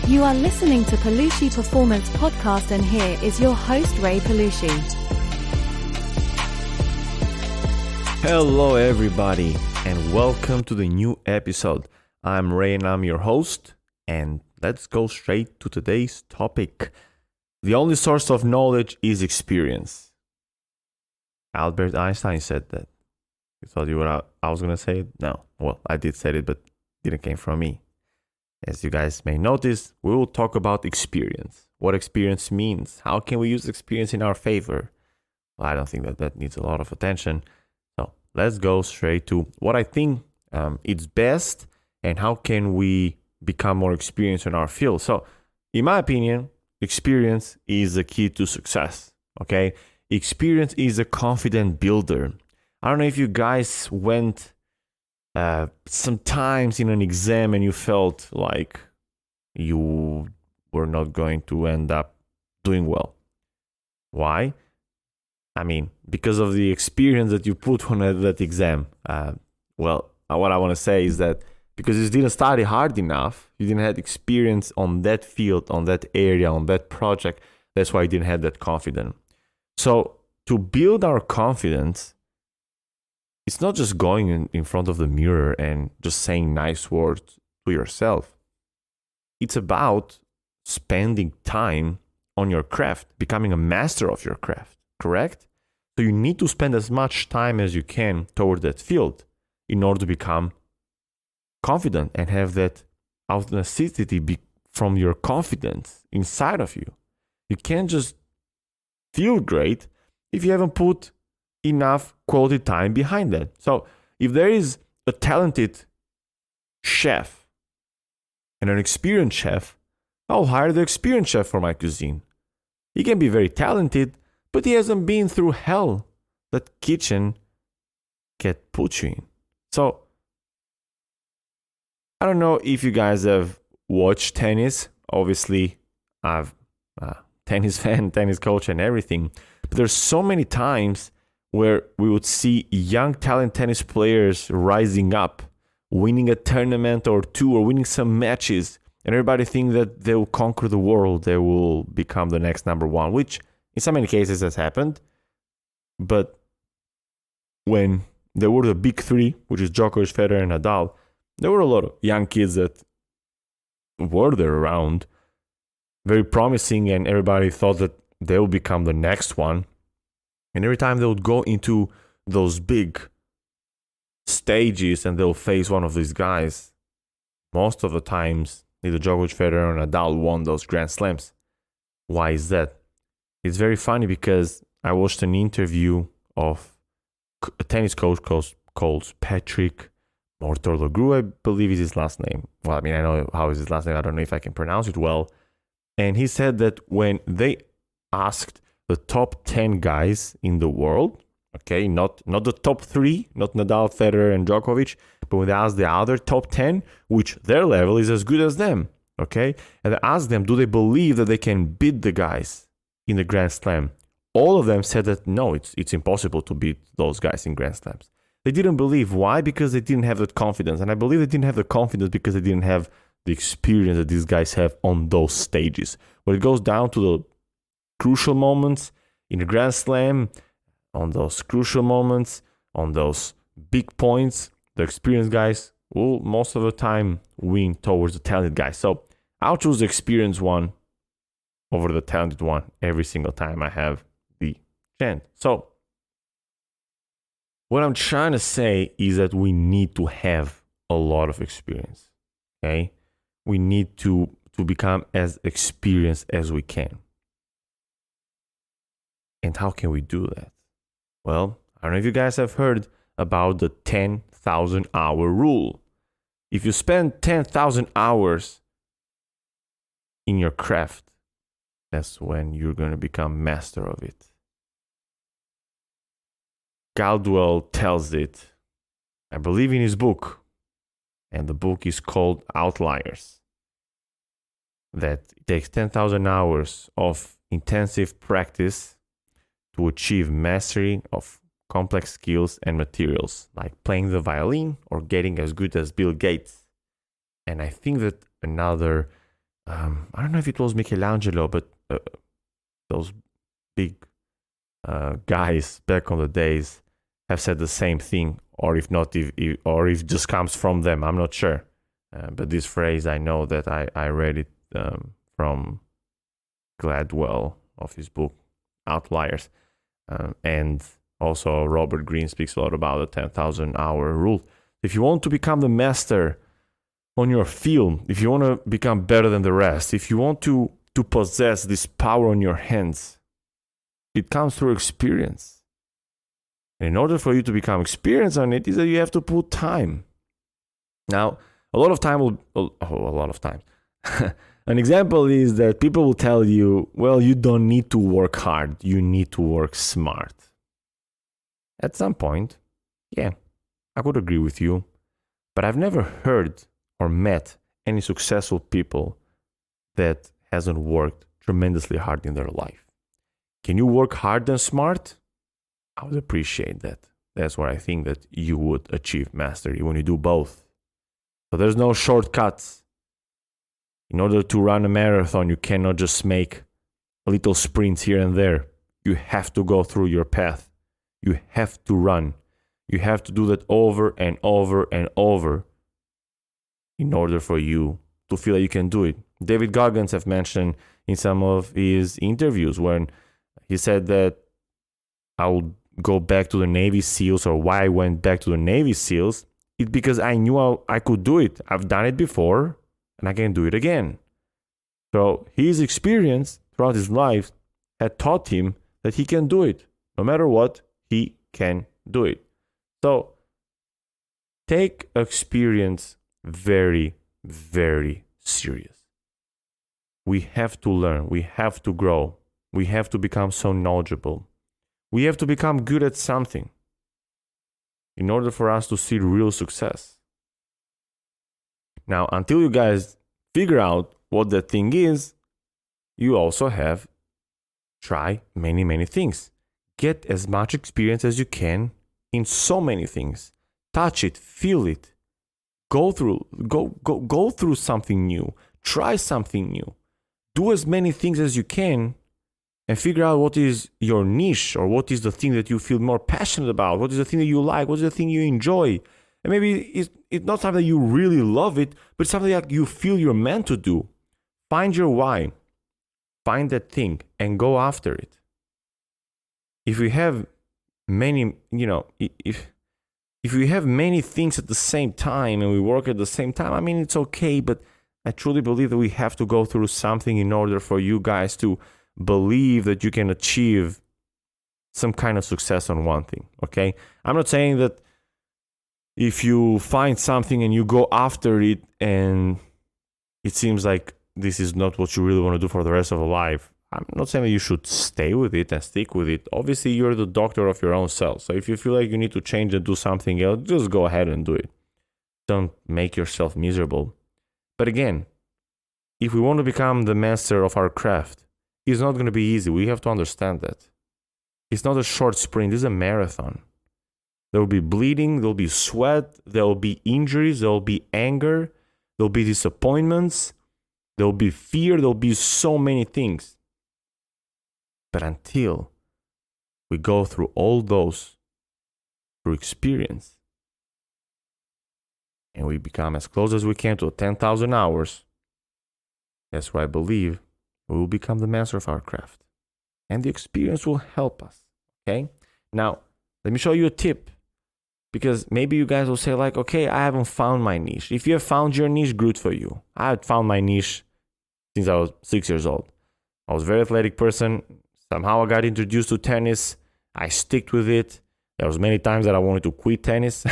You are listening to Palucci Performance Podcast, and here is your host, Ray Palucci. Hello everybody, and welcome to the new episode. I'm Ray and I'm your host, and let's go straight to today's topic. The only source of knowledge is experience. Albert Einstein said that. You thought I was going to say it? No. Well, I did say it, but it didn't came from me. As you guys may notice, we will talk about experience. What experience means. How can we use experience in our favor? Well, I don't think that needs a lot of attention. So let's go straight to what I think it's best and how can we become more experienced in our field. So in my opinion, experience is the key to success. Okay? Experience is a confident builder. I don't know if you guys went sometimes in an exam and you felt like you were not going to end up doing well. Why? I mean, because of the experience that you put on that exam. What I want to say is that because you didn't study hard enough, you didn't have experience on that field, on that area, on that project. That's why you didn't have that confidence. So to build our confidence, it's not just going in front of the mirror and just saying nice words to yourself. It's about spending time on your craft, becoming a master of your craft, correct? So you need to spend as much time as you can toward that field in order to become confident and have that authenticity from your confidence inside of you. You can't just feel great if you haven't put enough quality time behind that. So if there is a talented chef and an experienced chef, I'll hire the experienced chef for my cuisine. He can be very talented, but he hasn't been through hell that kitchen can put you in. So I don't know if you guys have watched tennis. Obviously, I've tennis fan, tennis coach and everything. But there's so many times where we would see young talent tennis players rising up, winning a tournament or two, or winning some matches, and everybody think that they will conquer the world, they will become the next number one, which in so many cases has happened. But when there were the big three, which is Djokovic, Federer, and Nadal, there were a lot of young kids that were there around, very promising, and everybody thought that they will become the next one. And every time they would go into those big stages and they'll face one of these guys, most of the times, either Djokovic, Federer, or Nadal won those Grand Slams. Why is that? It's very funny because I watched an interview of a tennis coach called Patrick Mortoroglu, I believe is his last name. Well, I mean, I know how is his last name. I don't know if I can pronounce it well. And he said that when they asked the top 10 guys in the world, okay, not the top 3, not Nadal, Federer, and Djokovic, but when they asked the other top 10, which their level is as good as them, okay, and they asked them, do they believe that they can beat the guys in the Grand Slam? All of them said that no, it's impossible to beat those guys in Grand Slams. They didn't believe. Why? Because they didn't have that confidence. And I believe they didn't have the confidence because they didn't have the experience that these guys have on those stages. When it goes down to the crucial moments in the Grand Slam, on those crucial moments, on those big points, the experienced guys will most of the time win towards the talented guys. So I'll choose the experienced one over the talented one every single time I have the chance. So what I'm trying to say is that we need to have a lot of experience. Okay? We need to become as experienced as we can. And how can we do that? Well, I don't know if you guys have heard about the 10,000 hour rule. If you spend 10,000 hours in your craft, that's when you're going to become master of it. Caldwell tells it, I believe, in his book, and the book is called Outliers, that it takes 10,000 hours of intensive practice to achieve mastery of complex skills and materials, like playing the violin or getting as good as Bill Gates. And I think that another I don't know if it was Michelangelo, but those big guys back on the days have said the same thing, or if not, if it just comes from them, I'm not sure. But this phrase, I know that I read it from Gladwell of his book Outliers, and also Robert Greene speaks a lot about the 10,000 hour rule. If you want to become the master on your field, if you want to become better than the rest, if you want to possess this power on your hands, it comes through experience. And in order for you to become experienced on it, is that you have to put time. Now, a lot of times, an example is that people will tell you, well, you don't need to work hard, you need to work smart. At some point, yeah, I would agree with you, but I've never heard or met any successful people that hasn't worked tremendously hard in their life. Can you work hard and smart? I would appreciate that. That's where I think that you would achieve mastery, when you do both. So there's no shortcuts. In order to run a marathon, you cannot just make little sprints here and there. You have to go through your path. You have to run. You have to do that over and over and over in order for you to feel that you can do it. David Goggins have mentioned in some of his interviews when he said that I would go back to the Navy SEALs, or why I went back to the Navy SEALs, it's because I knew I could do it. I've done it before and I can do it again. So his experience throughout his life had taught him that he can do it. No matter what, he can do it. So take experience very, very serious. We have to learn. We have to grow. We have to become so knowledgeable. We have to become good at something in order for us to see real success. Now, until you guys figure out what that thing is, you also have try many, many things. Get as much experience as you can in so many things. Touch it, feel it. Go through something new. Try something new. Do as many things as you can and figure out what is your niche, or what is the thing that you feel more passionate about. What is the thing that you like? What is the thing you enjoy? And maybe it's not something that you really love it, but it's something that you feel you're meant to do. Find your why. Find that thing and go after it. If we have many, if we have many things at the same time and we work at the same time, I mean, it's okay, but I truly believe that we have to go through something in order for you guys to believe that you can achieve some kind of success on one thing, okay? I'm not saying that if you find something and you go after it and it seems like this is not what you really want to do for the rest of your life, I'm not saying that you should stay with it and stick with it. Obviously, you're the doctor of your own self. So if you feel like you need to change and do something else, just go ahead and do it. Don't make yourself miserable. But again, if we want to become the master of our craft, it's not going to be easy. We have to understand that. It's not a short sprint. It's a marathon. There will be bleeding. There will be sweat. There will be injuries. There will be anger. There will be disappointments. There will be fear. There will be so many things. But until we go through all those through experience and we become as close as we can to 10,000 hours, that's where I believe we will become the master of our craft. And the experience will help us, okay? Now, let me show you a tip. Because maybe you guys will say like, okay, I haven't found my niche. If you have found your niche, good for you. I had found my niche since I was 6 years old. I was a very athletic person. Somehow I got introduced to tennis. I sticked with it. There was many times that I wanted to quit tennis.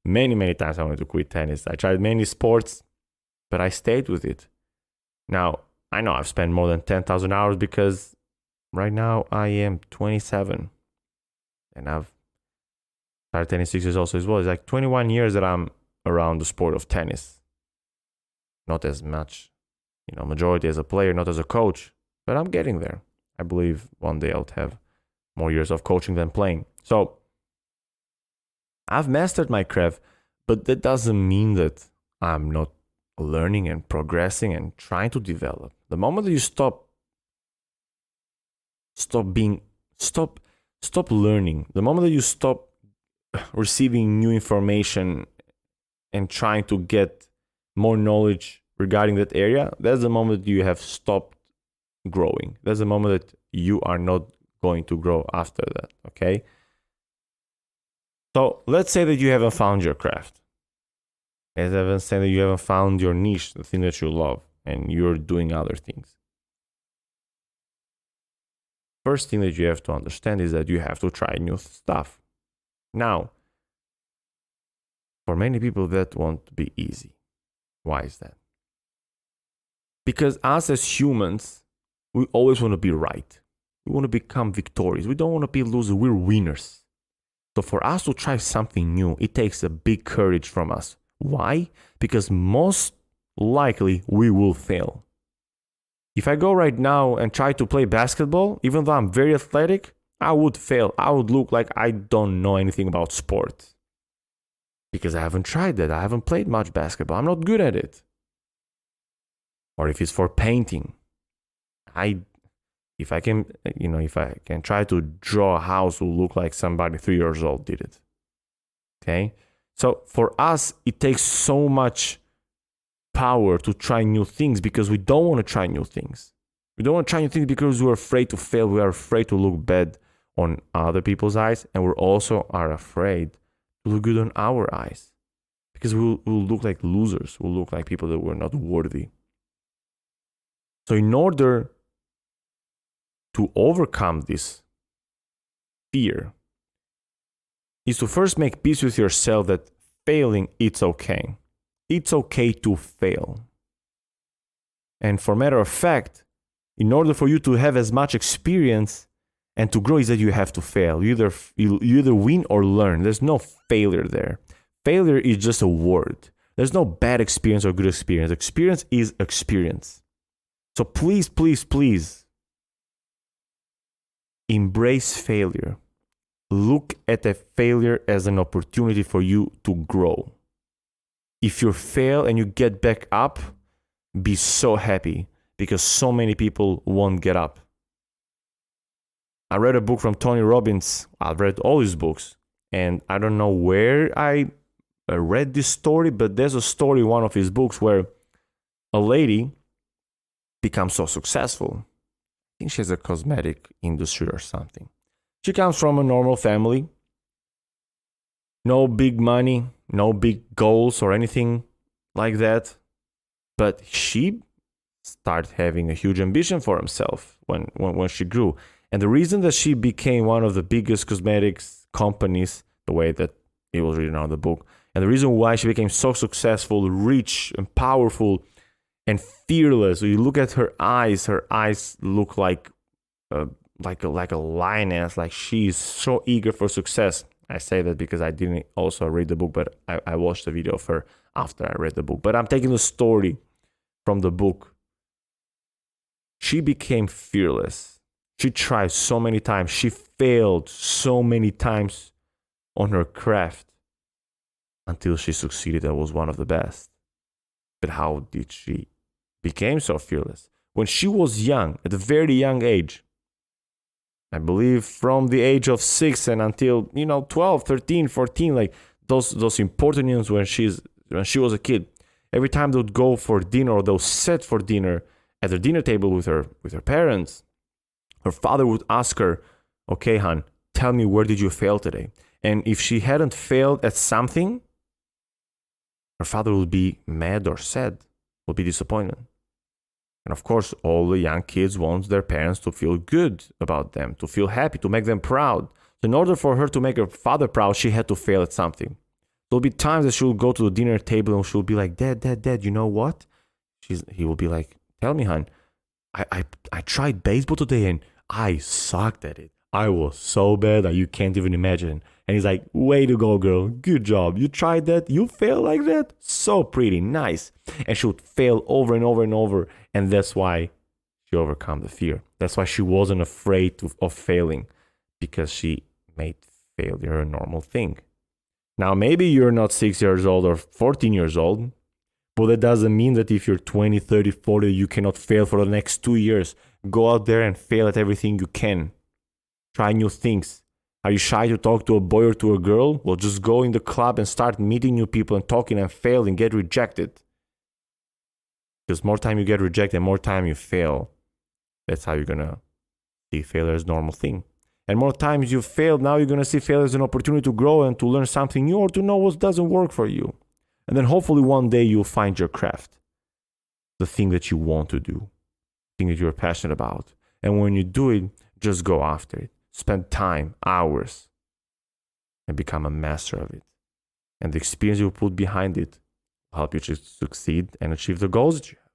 Many times I wanted to quit tennis. I tried many sports, but I stayed with it. Now, I know I've spent more than 10,000 hours because right now I am 27 and I've started tennis 6 years old as well. It's like 21 years that I'm around the sport of tennis. Not as much, majority as a player, not as a coach, but I'm getting there. I believe one day I'll have more years of coaching than playing. So I've mastered my craft, but that doesn't mean that I'm not learning and progressing and trying to develop. The moment that you stop learning, the moment that you stop receiving new information and trying to get more knowledge regarding that area, that's the moment you have stopped growing. That's the moment that you are not going to grow after that, okay? So let's say that you haven't found your craft. As I've said, that you haven't found your niche, the thing that you love, and you're doing other things. First thing that you have to understand is that you have to try new stuff. Now, for many people, that won't be easy. Why is that? Because us as humans, we always want to be right. We want to become victorious. We don't want to be losers. We're winners. So for us to try something new, it takes a big courage from us. Why? Because most likely we will fail. If I go right now and try to play basketball, even though I'm very athletic, I would fail. I would look like I don't know anything about sport. Because I haven't tried that. I haven't played much basketball. I'm not good at it. Or if it's for painting, if I can try to draw a house, will look like somebody 3 years old did it. Okay? So for us, it takes so much power to try new things because we don't want to try new things. We don't want to try new things because we're afraid to fail. We are afraid to look bad on other people's eyes, and we also are afraid to look good on our eyes because we'll look like losers. We'll look like people that were not worthy. So in order to overcome this fear is to first make peace with yourself that failing, it's okay. It's okay to fail. And for matter of fact, in order for you to have as much experience and to grow is that you have to fail. You either win or learn. There's no failure there. Failure is just a word. There's no bad experience or good experience. Experience is experience. So please, please, please, embrace failure. Look at a failure as an opportunity for you to grow. If you fail and you get back up, be so happy because so many people won't get up. I read a book from Tony Robbins. I've read all his books, and I don't know where I read this story, but there's a story in one of his books where a lady becomes so successful. I think she has a cosmetic industry or something. She comes from a normal family. No big money, no big goals or anything like that. But she started having a huge ambition for herself when she grew. And the reason that she became one of the biggest cosmetics companies, the way that it was written on the book, and the reason why she became so successful, rich, and powerful, and fearless. So you look at her eyes look like a lioness, like she's so eager for success. I say that because I didn't also read the book, but I watched the video of her after I read the book. But I'm taking the story from the book. She became fearless. She tried so many times. She failed so many times on her craft until she succeeded and was one of the best. But how did she become so fearless? When she was young, at a very young age, I believe from the age of 6 and until 12, 13, 14, like those important years when she was a kid. Every time they would go for dinner or they'll sit for dinner at the dinner table with her parents, her father would ask her, "Okay, hon, tell me, where did you fail today?" And if she hadn't failed at something, her father would be mad or sad, would be disappointed. And of course, all the young kids want their parents to feel good about them, to feel happy, to make them proud. So in order for her to make her father proud, she had to fail at something. There'll be times that she'll go to the dinner table and she'll be like, Dad, you know what? He will be like, "Tell me, hon, I tried baseball today and I sucked at it. I was so bad that you can't even imagine." And he's like, "Way to go, girl. Good job. You tried that? You failed like that? So pretty. Nice." And she would fail over and over and over. And that's why she overcome the fear. That's why she wasn't afraid of failing, because she made failure a normal thing. Now, maybe you're not 6 years old or 14 years old, But that doesn't mean that if you're 20, 30, 40, you cannot fail for the next 2 years. Go out there and fail at everything you can. Try new things. Are you shy to talk to a boy or to a girl? Well, just go in the club and start meeting new people and talking and fail and get rejected. Because more time you get rejected, more time you fail. That's how you're going to see failure as a normal thing. And more times you failed, now you're going to see failure as an opportunity to grow and to learn something new or to know what doesn't work for you. And then hopefully one day you'll find your craft, the thing that you want to do, the thing that you're passionate about. And when you do it, just go after it. Spend time, hours, and become a master of it. And the experience you put behind it will help you to succeed and achieve the goals that you have.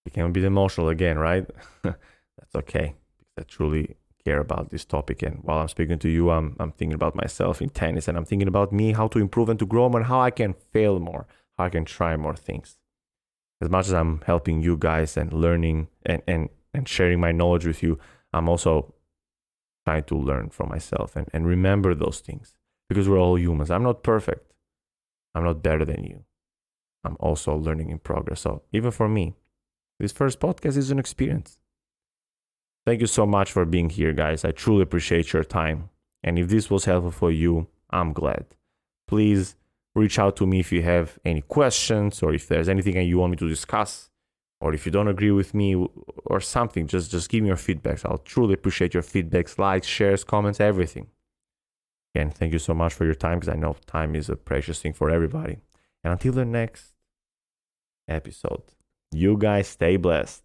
You can be emotional again, right? That's okay, because I truly care about this topic. And while I'm speaking to you, I'm thinking about myself in tennis, and I'm thinking about me, how to improve and to grow more, and how I can fail more, how I can try more things. As much as I'm helping you guys and learning and sharing my knowledge with you, I'm also trying to learn from myself and remember those things, because we're all humans. I'm not perfect. I'm not better than you. I'm also learning in progress. So even for me, this first podcast is an experience. Thank you so much for being here, guys. I truly appreciate your time. And if this was helpful for you, I'm glad. Please reach out to me if you have any questions, or if there's anything you want me to discuss, or if you don't agree with me or something, just give me your feedbacks. I'll truly appreciate your feedbacks, likes, shares, comments, everything. Again, thank you so much for your time, because I know time is a precious thing for everybody. And until the next episode, you guys stay blessed.